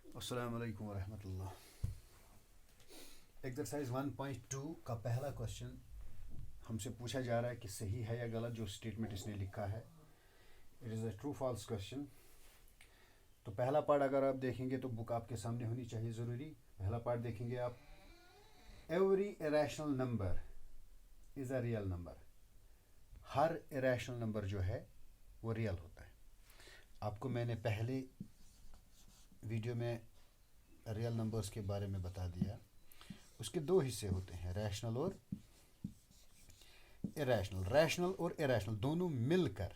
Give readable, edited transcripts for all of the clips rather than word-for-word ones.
अस्सलाम वालेकुम वरहमतुल्लाह। एक्सरसाइज 1.2 का पहला क्वेश्चन हमसे पूछा जा रहा है कि सही है या गलत जो स्टेटमेंट इसने लिखा है। It is a true false question. तो पहला पार्ट अगर आप देखेंगे तो बुक आपके सामने होनी चाहिए ज़रूरी। पहला पार्ट देखेंगे आप, every irrational number is a real number. Her irrational number जो है वो रियल होता है। आपको मैंने पहले वीडियो में रियल नंबर्स के बारे में बता दिया। उसके दो हिस्से होते हैं, रैशनल और इरेशनल। रैशनल और इरेशनल दोनों मिलकर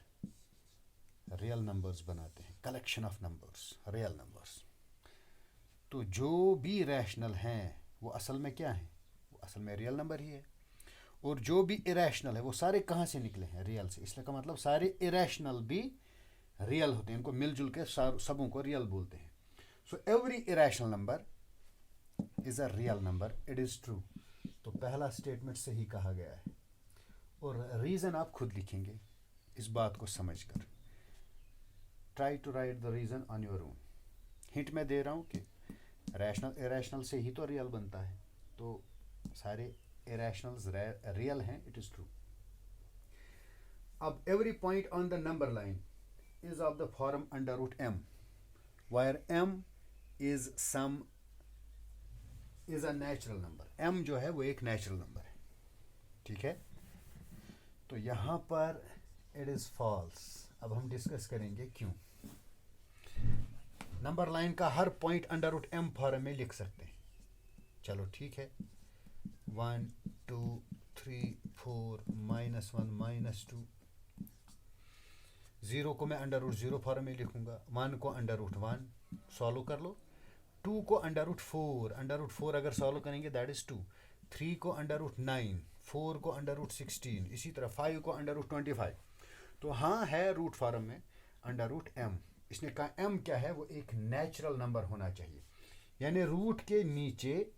रियल नंबर्स बनाते हैं, collection of numbers, real numbers. तो जो भी रैशनल हैं वो असल में क्या है? वो असल में रियल नंबर ही है। और जो भी इरेशनल है वो सारे कहाँ से निकले हैं? रियल से। इसलिए का मतलब सारे इरेशनल भी रियल होते हैं, इनको मिलजुल के सबों को रियल बोलते हैं। So every irrational number is a real number, it is true. तो पहला स्टेटमेंट सही कहा गया है। और रीज़न आप खुद लिखेंगे इस बात को समझकर। Try to write the reason on your own. Hint मैं दे रहा हूँ कि रैशनल इरेशनल से ही तो रियल बनता है, तो सारे इरेशनल्स रियल हैं, इट इज़ ट्रू। अब every point on the number line is of the form under root m, where m is some is a natural number. M जो है वो एक नेचुरल नंबर है, ठीक है। तो यहाँ पर इट इज़ फॉल्स। अब हम डिस्कस करेंगे क्यों। नंबर लाइन का हर point under root M form में लिख सकते हैं। चलो ठीक है, 1 2 3 4 -1 -2। ज़ीरो को मैं अंडर रूट ज़ीरो फॉर्म में लिखूंगा, 1 को अंडर रूट 1, सॉल्व कर लो। 2 को अंडर रूट 4, अंडर रूट 4 अगर सॉल्व करेंगे दैट इज़ 2। 3 को अंडर रूट 9, 4 को अंडर रूट 16, इसी तरह 5 को अंडर रूट 25। तो हाँ है रूट फॉर्म में अंडर रूट एम। इसने कहा एम क्या है? वो एक नेचुरल नंबर होना चाहिए, यानी रूट के नीचे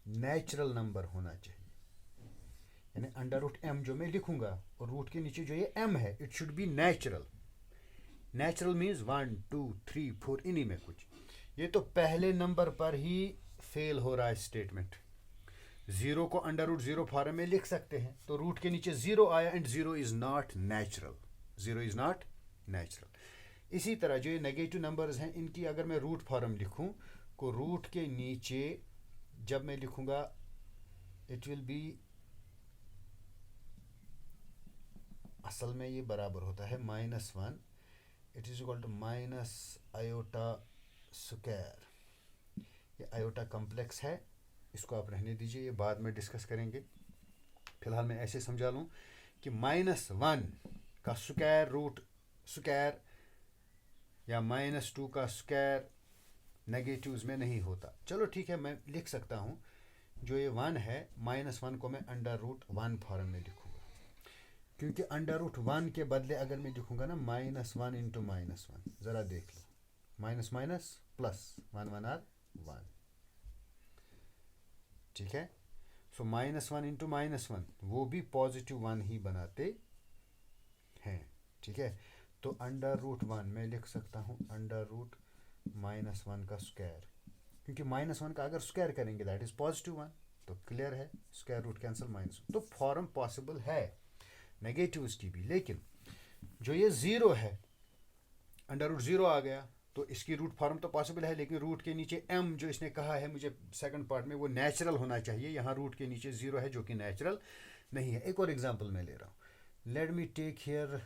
नेचुरल नंबर होना चाहिए। यानी अंडर रूट एम जो मैं लिखूंगा और रूट के नीचे जो ये एम है, it should be natural. Natural means 1 2 3 4, इन्हीं में कुछ। ये तो पहले नंबर पर ही फेल हो रहा है स्टेटमेंट। ज़ीरो को अंडर रूट ज़ीरो फॉर्म में लिख सकते हैं, तो रूट के नीचे ज़ीरो आया and zero is not natural. Zero is not natural. इसी तरह जो ये नेगेटिव नंबर्स हैं, इनकी अगर मैं रूट फॉर्म लिखूं को रूट के नीचे जब मैं लिखूंगा इट विल बी, असल में ये बराबर होता है -1, it is equal to minus iota square. ये आयोटा कॉम्प्लेक्स है, इसको आप रहने दीजिए, ये बाद में डिस्कस करेंगे। फिलहाल मैं ऐसे समझा लूँ कि -1 का स्क्वायर रूट स्क्वायर या -2 का स्क्वायर नेगेटिव्स में नहीं होता। चलो ठीक है, मैं लिख सकता हूँ जो ये 1 है, -1 को मैं अंडर रूट 1 फॉर्म में लिखूँगा, क्योंकि अंडर रूट 1 के बदले अगर मैं लिखूँगा ना -1 इंटू -1, ज़रा देख लो, माइनस माइनस प्लस, 1 1 आर 1, ठीक है। सो -1 इंटू -1 वो भी पॉजिटिव 1 ही बनाते हैं, ठीक है। तो अंडर रूट 1 मैं लिख सकता हूँ अंडर रूट -1 का स्क्वायर, क्योंकि -1 का अगर स्क्वायर करेंगे दैट इज़ +1, तो क्लियर है, स्क्वायर रूट कैंसिल -1। तो फॉर्म पॉसिबल है नेगेटिव्स की भी। लेकिन जो ये ज़ीरो है, अंडर रूट ज़ीरो आ गया, तो इसकी रूट फॉर्म तो पॉसिबल है, लेकिन रूट के नीचे एम जो इसने कहा है मुझे सेकंड पार्ट में, वो नेचुरल होना चाहिए। यहाँ रूट के नीचे ज़ीरो है जो कि नेचुरल नहीं है। एक और एग्जांपल मैं ले रहा हूँ, लेट मी टेक हियर,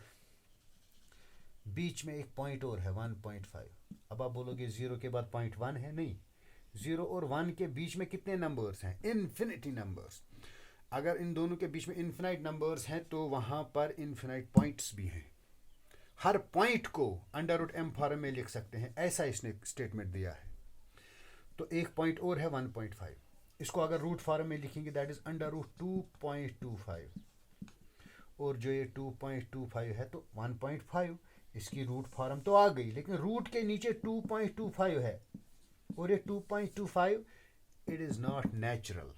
बीच में एक पॉइंट और है 1.5। अब आप बोलोगे ज़ीरो के बाद 0.1 है, नहीं, ज़ीरो और 1 के बीच में कितने नंबर्स हैं? Infinity numbers. अगर इन दोनों के बीच में इन्फिनाइट नंबर्स हैं तो वहाँ पर इन्फिनाइट पॉइंट्स भी हैं। हर पॉइंट को अंडर रूट एम फॉर्म में लिख सकते हैं, ऐसा इसने स्टेटमेंट दिया है। तो एक पॉइंट और है 1.5, इसको अगर रूट फॉर्म में लिखेंगे दैट इज अंडर रूट 2.25, और जो ये 2.25 है तो 1.5, इसकी रूट फॉर्म तो आ गई, लेकिन रूट के नीचे 2.25 है, और ये 2.25 it is not natural,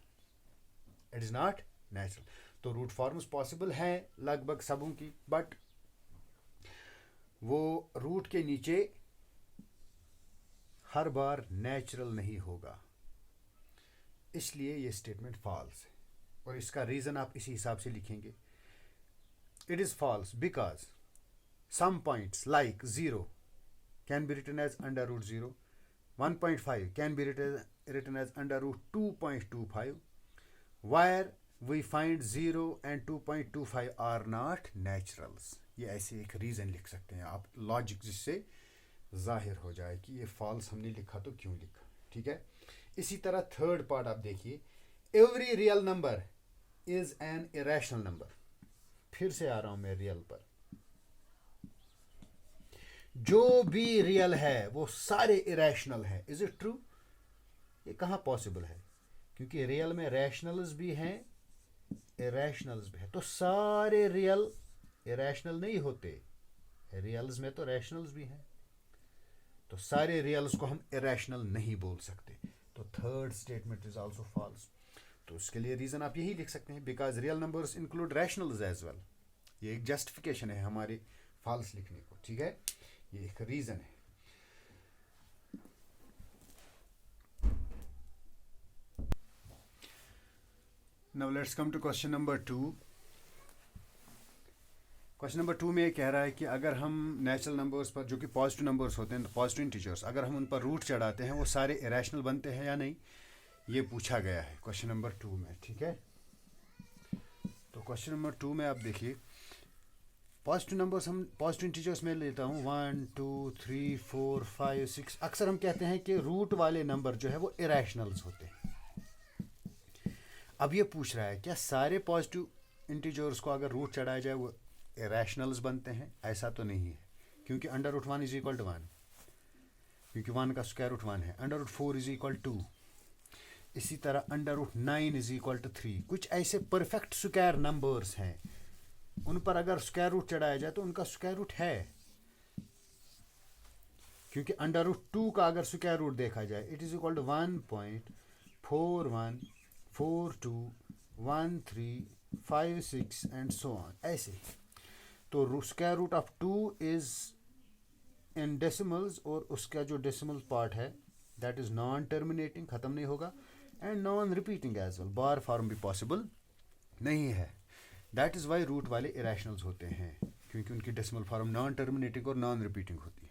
it is not natural. तो रूट फॉर्म्स पॉसिबल हैं लगभग सबों की, बट वो रूट के नीचे हर बार नेचुरल नहीं होगा, इसलिए ये स्टेटमेंट फॉल्स है। और इसका रीज़न आप इसी हिसाब से लिखेंगे। It is false because some points like 0 can be written as under root 0, 1.5 can be written as under root 2.25, where we find 0 and 2.25 are not naturals. ये ऐसे एक रीज़न लिख सकते हैं आप, लॉजिक जिससे जाहिर हो जाए कि ये फॉल्स हमने लिखा तो क्यों लिखा। ठीक है। इसी तरह थर्ड पार्ट आप देखिए, every real number is an irrational number. फिर से आ रहा हूं मैं रियल पर। जो भी रियल है वो सारे इरेशनल है। Is it true? ये कहां पॉसिबल है? क्योंकि रियल में रैशनल्स भी हैं, इरेशनल्स भी है, तो सारे रियल इरेशनल नहीं होते। रियल्स में तो रैशनल्स भी हैं, तो सारे रियल्स को हम इरेशनल नहीं बोल सकते। तो third statement is also false. तो उसके लिए रीजन आप यही लिख सकते हैं, because real numbers include rationals as well. ये एक जस्टिफिकेशन है हमारे फॉल्स लिखने को। ठीक है, ये एक रीजन है। Now let's come to question number 2। Question number 2 में कह रहा है कि अगर हम नेचुरल नंबर्स पर, जो कि पॉजिटिव नंबर्स होते हैं, पॉजिटिव इंटीजर्स, अगर हम उन पर रूट चढ़ाते हैं वो सारे इरेशनल बनते हैं या नहीं, ये पूछा गया है क्वेश्चन नंबर 2 में। ठीक है, तो क्वेश्चन नंबर 2 में आप देखिए, पॉजिटिव नंबर्स हम पॉजिटिव इंटीजर्स में लेता हूँ 1 2 3 4 5 6। अक्सर हम कहते हैं कि रूट वाले नंबर जो है वो इरेशनल्स होते हैं। अब ये पूछ रहा है क्या सारे पॉजिटिव इंटीजर्स को अगर रूट चढ़ाया जाए वो इरेशनल्स बनते हैं? ऐसा तो नहीं है, क्योंकि under root 1 is equal to 1, क्योंकि 1 का स्क्वायर रूट 1 है। Under root 4 is equal to 2। इसी तरह under root 9 is equal to 3। कुछ ऐसे परफेक्ट स्क्वायर नंबर्स हैं, उन पर अगर स्क्वायर रूट चढ़ाया जाए तो उनका स्क्वायर रूट है, क्योंकि अंडर रूट 2 का अगर स्क्वायर रूट देखा जाए it is equal to 1.41421356 and so on, ऐसे। तो square root of 2 is in decimals, और उसका जो डेसिमल पार्ट है दैट इज नॉन टर्मिनेटिंग, खत्म नहीं होगा, and non repeating as well. Bar form भी पॉसिबल नहीं है। दैट इज वाई रूट वाले इरेशनल्स होते हैं, क्योंकि उनकी डेसिमल फॉर्म नॉन टर्मिनेटिंग और नॉन रिपीटिंग होती है।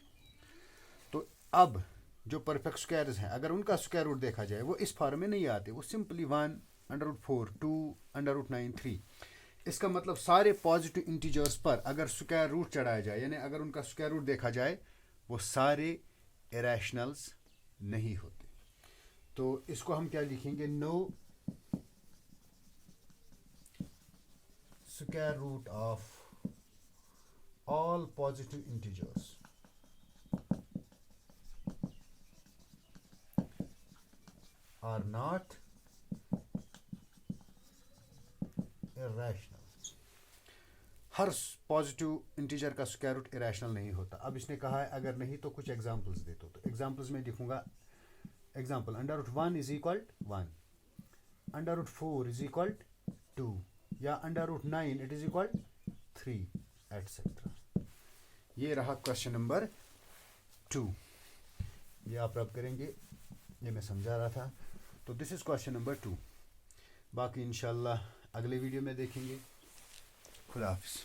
तो अब जो परफेक्ट स्क्वायर्स हैं, अगर उनका स्क्वायर रूट देखा जाए वो इस फॉर्म में नहीं आते, वो simply 1 under root 4 2 under root 9 3। इसका मतलब सारे पॉजिटिव इंटीजर्स पर अगर स्क्वायर रूट चढ़ाया जाए, यानी अगर उनका स्क्वायर रूट देखा जाए, वो सारे इरेशनल्स नहीं होते। तो इसको हम क्या लिखेंगे? No square root of all positive integers are not irrational. हर पॉजिटिव इंटीजर का स्क्वायर रूट इरेशनल नहीं होता। अब इसने कहा है अगर नहीं तो कुछ एग्जांपल्स दे दो। तो एग्जांपल्स में लिखूंगा, example under root 1 is equal 1, under root 4 is equal 2, या under root 9 it is equal 3 etcetera. ये रहा क्वेश्चन नंबर 2। ये आप रब करेंगे, ये मैं समझा रहा था। तो दिस इज क्वेश्चन नंबर 2। बाकी इंशाल्लाह अगले वीडियो में देखेंगे। खुदा हाफिज़।